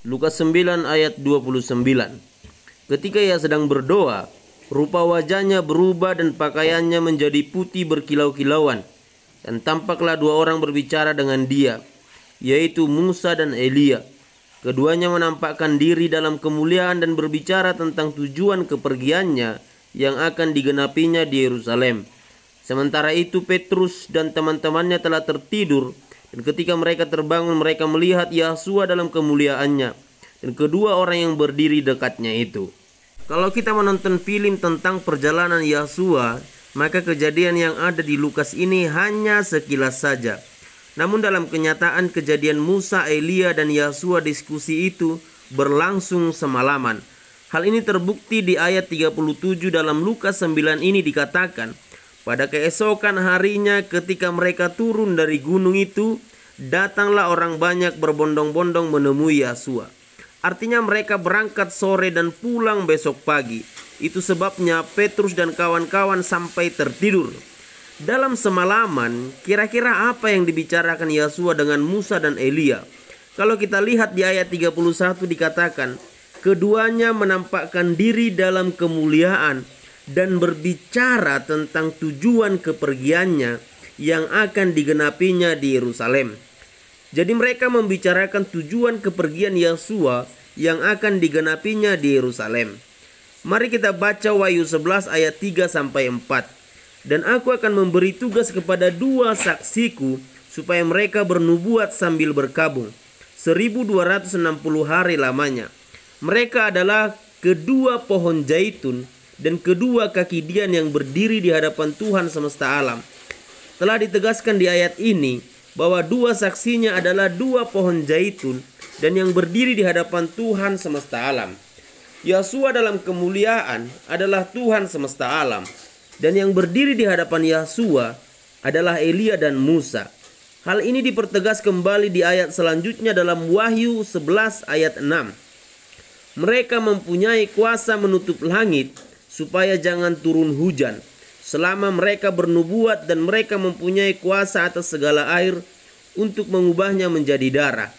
Lukas 9 ayat 29. Ketika ia sedang berdoa, rupa wajahnya berubah dan pakaiannya menjadi putih berkilau-kilauan. Dan tampaklah dua orang berbicara dengan dia, yaitu Musa dan Elia. Keduanya menampakkan diri dalam kemuliaan dan berbicara tentang tujuan kepergiannya yang akan digenapinya di Yerusalem. Sementara itu Petrus dan teman-temannya telah tertidur, dan ketika mereka terbangun mereka melihat Yahsua dalam kemuliaannya dan kedua orang yang berdiri dekatnya itu. Kalau kita menonton film tentang perjalanan Yahsua, maka kejadian yang ada di Lukas ini hanya sekilas saja. Namun dalam kenyataan kejadian Musa, Elia, dan Yahsua diskusi itu berlangsung semalaman. Hal ini terbukti di ayat 37 dalam Lukas 9 ini dikatakan, pada keesokan harinya ketika mereka turun dari gunung itu, datanglah orang banyak berbondong-bondong menemui Yahsua. Artinya mereka berangkat sore dan pulang besok pagi. Itu sebabnya Petrus dan kawan-kawan sampai tertidur. Dalam semalaman, kira-kira apa yang dibicarakan Yahsua dengan Musa dan Elia? Kalau kita lihat di ayat 31 dikatakan, keduanya menampakkan diri dalam kemuliaan dan berbicara tentang tujuan kepergiannya yang akan digenapinya di Yerusalem. Jadi mereka membicarakan tujuan kepergian Yahsua yang akan digenapinya di Yerusalem. Mari kita baca Wahyu 11 ayat 3 sampai 4. Dan aku akan memberi tugas kepada dua saksiku supaya mereka bernubuat sambil berkabung 1260 hari lamanya. Mereka adalah kedua pohon zaitun dan kedua kaki dian yang berdiri di hadapan Tuhan semesta alam. Telah ditegaskan di ayat ini bahwa dua saksinya adalah dua pohon zaitun dan yang berdiri di hadapan Tuhan semesta alam. Yahsua dalam kemuliaan adalah Tuhan semesta alam, dan yang berdiri di hadapan Yahsua adalah Elia dan Musa. Hal ini dipertegas kembali di ayat selanjutnya dalam Wahyu 11 ayat 6. Mereka mempunyai kuasa menutup langit supaya jangan turun hujan, selama mereka bernubuat, dan mereka mempunyai kuasa atas segala air untuk mengubahnya menjadi darah,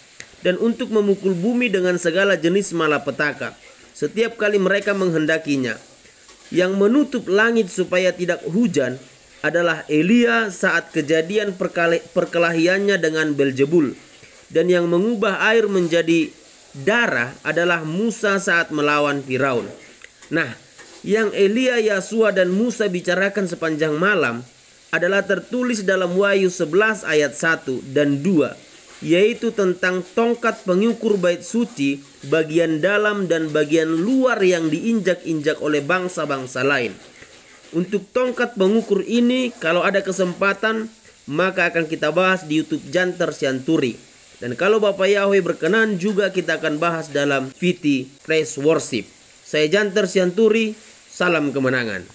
dan untuk memukul bumi dengan segala jenis malapetaka setiap kali mereka menghendakinya. Yang menutup langit supaya tidak hujan adalah Elia saat kejadian perkelahiannya dengan Belzebul, dan yang mengubah air menjadi darah adalah Musa saat melawan Firaun. Nah, yang Elia, Yahsua, dan Musa bicarakan sepanjang malam adalah tertulis dalam Wahyu 11 ayat 1 dan 2, yaitu tentang tongkat pengukur bait suci bagian dalam dan bagian luar yang diinjak-injak oleh bangsa-bangsa lain. Untuk tongkat pengukur ini, kalau ada kesempatan maka akan kita bahas di YouTube Janter Sianturi. Dan kalau Bapak Yahweh berkenan juga kita akan bahas dalam VT Praise Worship. Saya Janter Sianturi, salam kemenangan.